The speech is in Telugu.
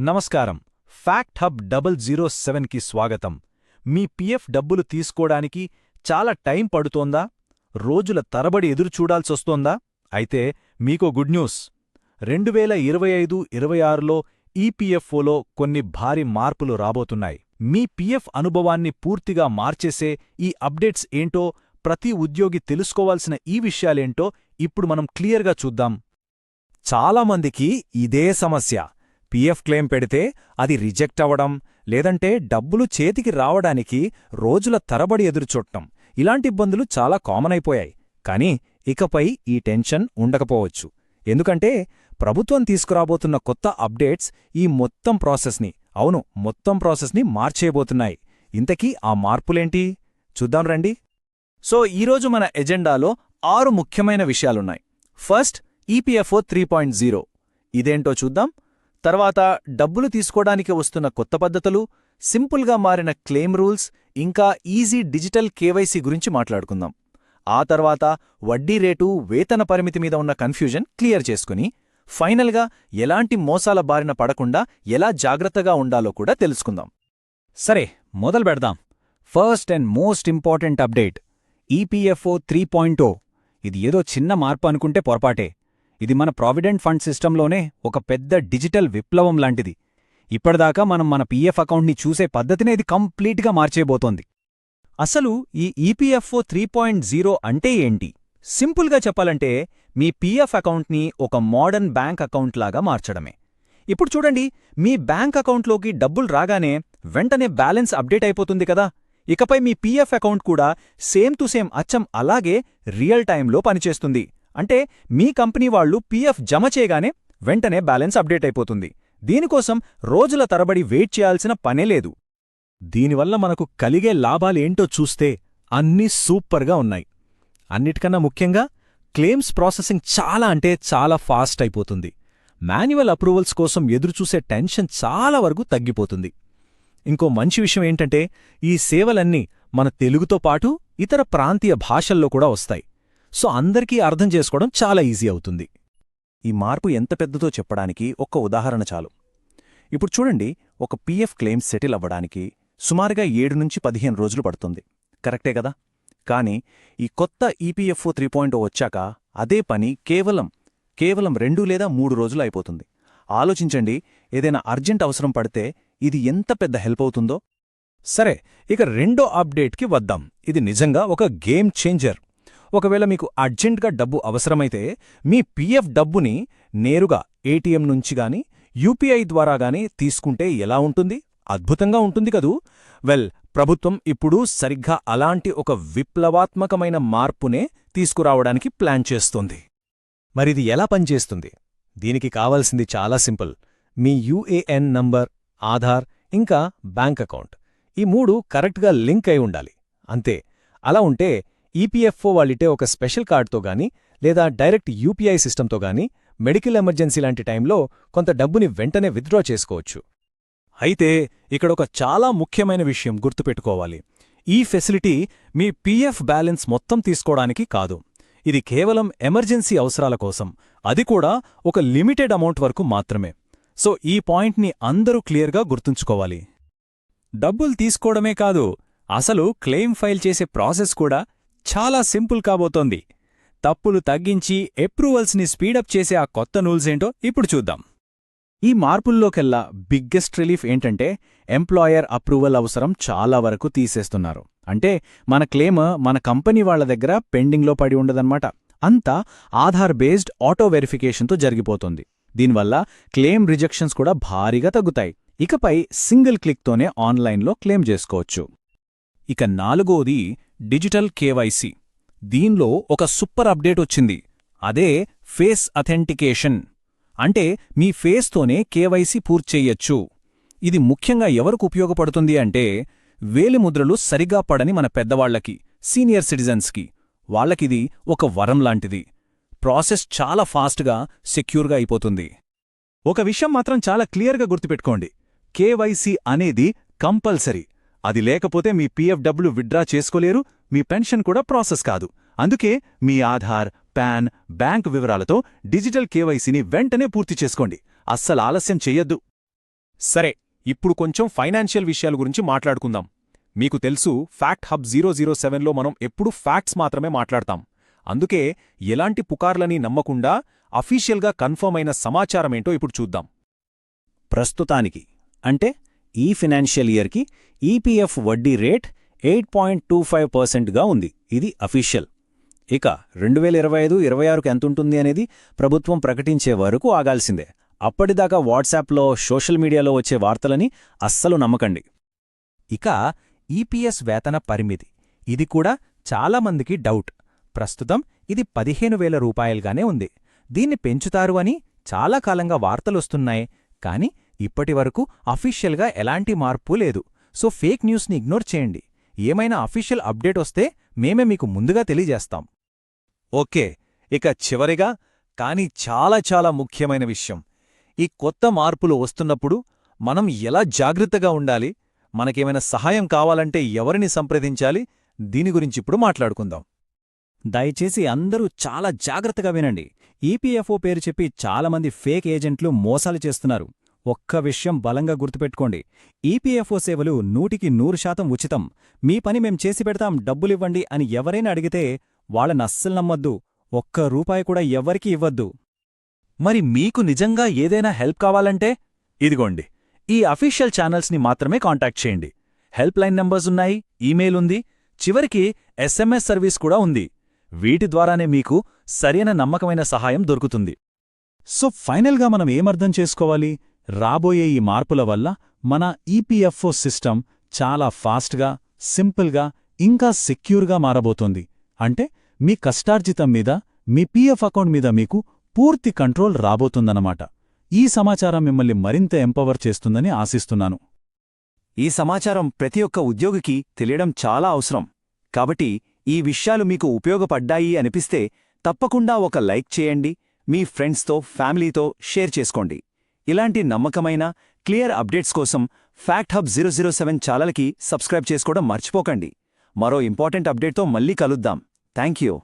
నమస్కారం. ఫ్యాక్ట్ హబ్ 007కి స్వాగతం. మీ పీఎఫ్ డబ్బులు తీసుకోడానికి చాలా టైం పడుతోందా? రోజుల తరబడి ఎదురుచూడాల్సొస్తోందా? అయితే మీకో గుడ్ న్యూస్. 2025-26లో ఈపీఎఫ్ఓలో కొన్ని భారీ మార్పులు రాబోతున్నాయి. మీ పీఎఫ్ అనుభవాన్ని పూర్తిగా మార్చేసే ఈ అప్డేట్స్ ఏంటో, ప్రతి ఉద్యోగి తెలుసుకోవాల్సిన ఈ విషయాలేంటో ఇప్పుడు మనం క్లియర్గా చూద్దాం. చాలామందికి ఇదే సమస్య. పీఎఫ్ క్లెయిమ్ పెడితే అది రిజెక్ట్ అవ్వడం, లేదంటే డబ్బులు చేతికి రావడానికి రోజుల తరబడి ఎదురుచూడటం, ఇలాంటి ఇబ్బందులు చాలా కామన్ అయిపోయాయి. కానీ ఇకపై ఈ టెన్షన్ ఉండకపోవచ్చు. ఎందుకంటే ప్రభుత్వం తీసుకురాబోతున్న కొత్త అప్డేట్స్ ఈ మొత్తం ప్రాసెస్ని మార్చేయబోతున్నాయి. ఇంతకీ ఆ మార్పులేంటి చూద్దాం రండి. సో ఈరోజు మన ఎజెండాలో 6 ముఖ్యమైన విషయాలున్నాయి. ఫస్ట్, ఈపీఎఫ్ఓ 3.0 ఇదేంటో చూద్దాం. తర్వాత డబ్బులు తీసుకోవడానికి వస్తున్న కొత్త పద్ధతులు, సింపుల్గా మారిన క్లెయిమ్ రూల్స్, ఇంకా ఈజీ డిజిటల్ కేవైసీ గురించి మాట్లాడుకుందాం. ఆ తర్వాత వడ్డీ రేటు, వేతన పరిమితి మీద ఉన్న కన్ఫ్యూజన్ క్లియర్ చేసుకుని ఫైనల్గా ఎలాంటి మోసాల బారిన పడకుండా ఎలా జాగ్రత్తగా ఉండాలో కూడా తెలుసుకుందాం. సరే, మొదలు పెడదాం. First and most important update, EPFO 3.0. ఇది ఏదో చిన్న మార్పు అనుకుంటే పొరపాటే. ఇది మన ప్రావిడెంట్ ఫండ్ సిస్టంలోనే ఒక పెద్ద డిజిటల్ విప్లవం లాంటిది. ఇప్పటిదాకా మనం మన పీఎఫ్ అకౌంట్ని చూసే పద్ధతినే ఇది కంప్లీట్గా మార్చేయబోతోంది. అసలు ఈ ఈపీఎఫ్ఓ 3.0 అంటే ఏంటి? సింపుల్గా చెప్పాలంటే మీ పీఎఫ్ అకౌంట్ని ఒక మోడర్న్ బ్యాంక్ అకౌంట్ లాగా మార్చడమే. ఇప్పుడు చూడండి, మీ బ్యాంక్ అకౌంట్లోకి డబ్బులు రాగానే వెంటనే బ్యాలెన్స్ అప్డేట్ అయిపోతుంది కదా. ఇకపై మీ పీఎఫ్ అకౌంట్ కూడా సేమ్ టు సేమ్ అచ్చం అలాగే రియల్ టైంలో పనిచేస్తుంది. అంటే మీ కంపెనీ వాళ్లు పీఎఫ్ జమ చేయగానే వెంటనే బ్యాలెన్స్ అప్డేట్ అయిపోతుంది. దీనికోసం రోజుల తరబడి వెయిట్ చేయాల్సిన పనే లేదు. దీనివల్ల మనకు కలిగే లాభాలేంటో చూస్తే అన్నీ సూపర్గా ఉన్నాయి. అన్నిటికన్నా ముఖ్యంగా క్లెయిమ్స్ ప్రాసెసింగ్ చాలా ఫాస్ట్ అయిపోతుంది. మాన్యువల్ అప్రూవల్స్ కోసం ఎదురుచూసే టెన్షన్ చాలా వరకు తగ్గిపోతుంది. ఇంకో మంచి విషయం ఏంటంటే ఈ సేవలన్నీ మన తెలుగుతో పాటు ఇతర ప్రాంతీయ భాషల్లో కూడా వస్తాయి. సో అందరికీ అర్థం చేసుకోవడం చాలా ఈజీ అవుతుంది. ఈ మార్పు ఎంత పెద్దదో చెప్పడానికి ఒక్క ఉదాహరణ చాలు. ఇప్పుడు చూడండి, ఒక పీఎఫ్ క్లెయిమ్ సెటిల్ అవ్వడానికి సుమారుగా 7 నుంచి 15 రోజులు పడుతుంది. కరెక్టే కదా? కానీ ఈ కొత్త ఈపీఎఫ్ఓ 3.0 వచ్చాక అదే పని కేవలం 2 లేదా 3 రోజులు అయిపోతుంది. ఆలోచించండి, ఏదైనా అర్జెంట్ అవసరం పడితే ఇది ఎంత పెద్ద హెల్ప్ అవుతుందో. సరే, ఇక రెండో అప్డేట్కి వద్దాం. ఇది నిజంగా ఒక గేమ్ చేంజర్. ఒకవేళ మీకు అర్జెంట్గా డబ్బు అవసరమైతే మీ పీఎఫ్ డబ్బుని నేరుగా ఏటీఎం నుంచి గాని యూపీఐ ద్వారా గాని తీసుకుంటే ఎలా ఉంటుంది? అద్భుతంగా ఉంటుంది కదూ. ప్రభుత్వం ఇప్పుడు సరిగ్గా అలాంటి ఒక విప్లవాత్మకమైన మార్పునే తీసుకురావడానికి ప్లాన్ చేస్తోంది. మరిది ఎలా పనిచేస్తుంది? దీనికి కావాల్సింది చాలా సింపుల్. మీ యూఏఎన్ నంబర్, ఆధార్, ఇంకా బ్యాంక్ అకౌంట్, ఈ 3 కరెక్ట్గా లింక్ అయి ఉండాలి. అంతే. అలా ఉంటే ఈపీఎఫ్ఓ వాళ్ళిటే ఒక స్పెషల్ కార్డ్తో గానీ లేదా డైరెక్ట్ యూపీఐ సిస్టంతో గానీ మెడికల్ ఎమర్జెన్సీ లాంటి టైంలో కొంత డబ్బుని వెంటనే విత్డ్రా చేసుకోవచ్చు. అయితే ఇక్కడొక చాలా ముఖ్యమైన విషయం గుర్తుపెట్టుకోవాలి. ఈ ఫెసిలిటీ మీ పీఎఫ్ బ్యాలెన్స్ మొత్తం తీసుకోవడానికి కాదు. ఇది కేవలం ఎమర్జెన్సీ అవసరాల కోసం, అది కూడా ఒక లిమిటెడ్ అమౌంట్ వరకు మాత్రమే. సో ఈ పాయింట్ని అందరూ క్లియర్గా గుర్తుంచుకోవాలి. డబ్బులు తీసుకోవడమే కాదు, అసలు క్లెయిమ్ ఫైల్ చేసే ప్రాసెస్ కూడా చాలా సింపుల్ కాబోతోంది. తప్పులు తగ్గించి అప్రూవల్స్ని స్పీడప్ చేసే ఆ కొత్త రూల్స్ ఏంటో ఇప్పుడు చూద్దాం. ఈ మార్పుల్లోకెల్లా బిగ్గెస్ట్ రిలీఫ్ ఏంటంటే ఎంప్లాయర్ అప్రూవల్ అవసరం చాలా వరకు తీసేస్తున్నారు. అంటే మన క్లెయిమ్ మన కంపెనీ వాళ్ల దగ్గర పెండింగ్లో పడి ఉండదన్నమాట. అంతా ఆధార్ బేస్డ్ ఆటో వెరిఫికేషన్తో జరిగిపోతుంది. దీనివల్ల క్లెయిమ్ రిజెక్షన్స్ కూడా భారీగా తగ్గుతాయి. ఇకపై సింగిల్ క్లిక్తోనే ఆన్లైన్లో క్లెయిమ్ చేసుకోవచ్చు. ఇక 4వది డిజిటల్ కేవైసీ. దీనిలో ఒక సూపర్ అప్డేట్ వచ్చింది. అదే ఫేస్ అథెంటికేషన్. అంటే మీ ఫేస్తోనే కేవైసీ పూర్తిచెయ్యొచ్చు. ఇది ముఖ్యంగా ఎవరికి ఉపయోగపడుతుంది అంటే వేలిముద్రలు సరిగా పడని మన పెద్దవాళ్లకి, సీనియర్ సిటిజన్స్కి. వాళ్లకిది ఒక వరం లాంటిది. ప్రాసెస్ చాలా ఫాస్ట్గా, సెక్యూర్గా అయిపోతుంది. ఒక విషయం మాత్రం చాలా క్లియర్గా గుర్తుపెట్టుకోండి, కేవైసీ అనేది కంపల్సరీ. అది లేకపోతే మీ పీఎఫ్ డబ్బులు విత్డ్రా చేసుకోలేరు, మీ పెన్షన్ కూడా ప్రాసెస్ కాదు. అందుకే మీ ఆధార్, పాన్, బ్యాంక్ వివరాలతో డిజిటల్ కేవైసీని వెంటనే పూర్తి చేసుకోండి. అస్సలు ఆలస్యం చెయ్యొద్దు. సరే, ఇప్పుడు కొంచెం ఫైనాన్షియల్ విషయాల గురించి మాట్లాడుకుందాం. మీకు తెలుసు, ఫ్యాక్ట్ హబ్ 007లో మనం ఎప్పుడూ ఫ్యాక్ట్స్ మాత్రమే మాట్లాడతాం. అందుకే ఎలాంటి పుకార్లని నమ్మకుండా అఫీషియల్గా కన్ఫర్మ్ అయిన సమాచారమేంటో ఇప్పుడు చూద్దాం. ప్రస్తుతానికి అంటే ఈ ఫినాన్షియల్ ఇయర్కి ఈపీఎఫ్ వడ్డీ రేట్ 8.25%గా ఉంది. ఇది అఫీషియల్. ఇక 2025-26కు ఎంతుంటుంది అనేది ప్రభుత్వం ప్రకటించే వరకు ఆగాల్సిందే. అప్పటిదాకా వాట్సాప్లో, సోషల్ మీడియాలో వచ్చే వార్తలని అస్సలు నమ్మకండి. ఇక ఈపీఎస్ వేతన పరిమితి, ఇది కూడా చాలామందికి డౌట్. ప్రస్తుతం ఇది 15,000 రూపాయలుగానే ఉంది. దీన్ని పెంచుతారు అని చాలా కాలంగా వార్తలొస్తున్నాయి, కానీ ఇప్పటివరకు అఫీషియల్గా ఎలాంటి మార్పు లేదు. సో ఫేక్ న్యూస్ని ఇగ్నోర్ చేయండి. ఏమైనా అఫీషియల్ అప్డేట్ వస్తే మేమే మీకు ముందుగా తెలియజేస్తాం. ఓకే, ఇక చివరిగా కానీ చాలా ముఖ్యమైన విషయం, ఈ కొత్త మార్పులు వస్తున్నప్పుడు మనం ఎలా జాగ్రత్తగా ఉండాలి, మనకేమైనా సహాయం కావాలంటే ఎవరిని సంప్రదించాలి, దీని గురించిప్పుడు మాట్లాడుకుందాం. దయచేసి అందరూ చాలా జాగ్రత్తగా వినండి. ఈపీఎఫ్ఓ పేరు చెప్పి చాలామంది ఫేక్ ఏజెంట్లు మోసాలు చేస్తున్నారు. ఒక్క విషయం బలంగా గుర్తుపెట్టుకోండి, ఈపీఎఫ్ఓ సేవలు 100% ఉచితం. మీ పని మేం చేసి పెడతాం, డబ్బులివ్వండి అని ఎవరైనా అడిగితే వాళ్ళనస్సలు నమ్మొద్దు. ఒక్క రూపాయి కూడా ఎవ్వరికీ ఇవ్వద్దు. మరి మీకు నిజంగా ఏదైనా హెల్ప్ కావాలంటే ఇదిగోండి, ఈ అఫీషియల్ ఛానల్స్ని మాత్రమే కాంటాక్ట్ చేయండి. హెల్ప్ లైన్ నంబర్స్ ఉన్నాయి, ఈమెయిల్ ఉంది, చివరికి ఎస్ఎంఎస్ సర్వీస్ కూడా ఉంది. వీటి ద్వారానే మీకు సరైన నమ్మకమైన సహాయం దొరుకుతుంది. సో ఫైనల్గా మనం ఏమర్థం చేసుకోవాలి? రాబోయే ఈ మార్పుల వల్ల మన ఈపీఎఫ్ఓ సిస్టమ్ చాలా ఫాస్ట్గా, సింపుల్గా, ఇంకా సెక్యూర్గా మారబోతోంది. అంటే మీ కష్టార్జితం మీద, మీ పీఎఫ్ అకౌంట్ మీద మీకు పూర్తి కంట్రోల్ రాబోతుందన్నమాట. ఈ సమాచారం మిమ్మల్ని మరింత ఎంపవర్ చేస్తుందని ఆశిస్తున్నాను. ఈ సమాచారం ప్రతి ఒక్క ఉద్యోగికి తెలియడం చాలా అవసరం. కాబట్టి ఈ విషయాలు మీకు ఉపయోగపడ్డాయి అనిపిస్తే తప్పకుండా ఒక లైక్ చేయండి, మీ ఫ్రెండ్స్తో, ఫ్యామిలీతో షేర్ చేసుకోండి. ఇలాంటి నమ్మకమైన, క్లియర్ అప్డేట్స్ కోసం ఫ్యాక్ట్ హబ్ 007 ఛానల్కి సబ్స్క్రైబ్ చేసుకోవడం మర్చిపోకండి. మరో ఇంపార్టెంట్ అప్డేట్తో మళ్ళీ కలుద్దాం. Thank you.